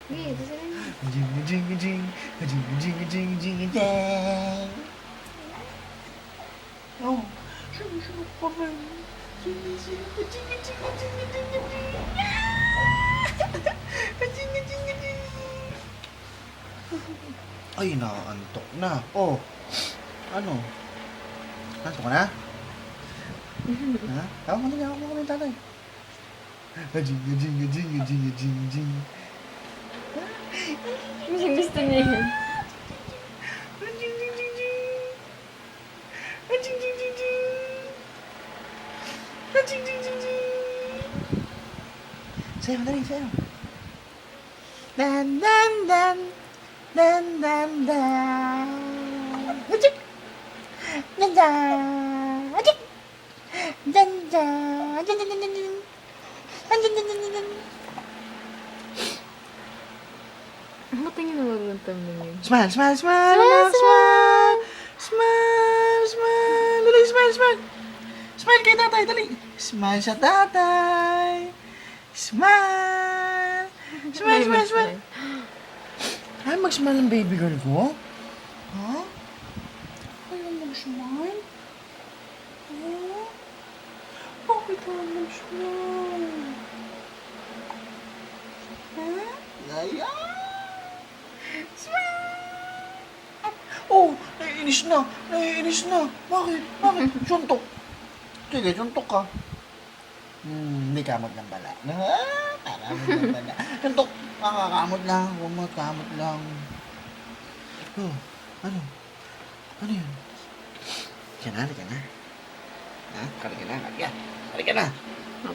Sige, sasabihin mo. Jing, jing, jing, jing, jing, jing, jing, jing. Oh, sino pa ba? Sino, jing, jing, jing, jing, jing. Jing, jing, jing. Ay, nakaantok na. Oh, ano? Antok ka na? Ha? Tawag mo na yung tatay. Jing, jing, jing, jing, jing, jing. Gusto niya yan. Jing, jing, jing, jing. Jing, jing, jing, jing. Jing, jing, jing, jing. Sayo, dali, sayo. Dan, dan, dan. Dan, dan, dan. Hachik! Dan, dan. Hachik! Dan, dan. Dan, dan, dan, dan, dan. Dan, dan, dan, dan, dan. Ba't ang nawaguntam na yun? Smile, smile, smile, smile, smile, smile, smile, dali, smile, smile, smile kay tatay, dali, smile sa tatay, smile, smile, smile, smile. Ay, mag-smile ang baby girl ko? Ha? Ayaw mag-smile? Ha? Bakit ayaw mag-smile? Ha? Ayaw! Oh, naiinis na. Naiinis na. Bakit? Bakit? Suntok. Sige, suntok ka. Hindi kamot ng bala. Kamot ng bala. Suntok. Kakakamot lang. Kumot, kamot lang. Oh, ano? Ano yun? Halika na, halika na. Ha? Halika na, halika. Halika na.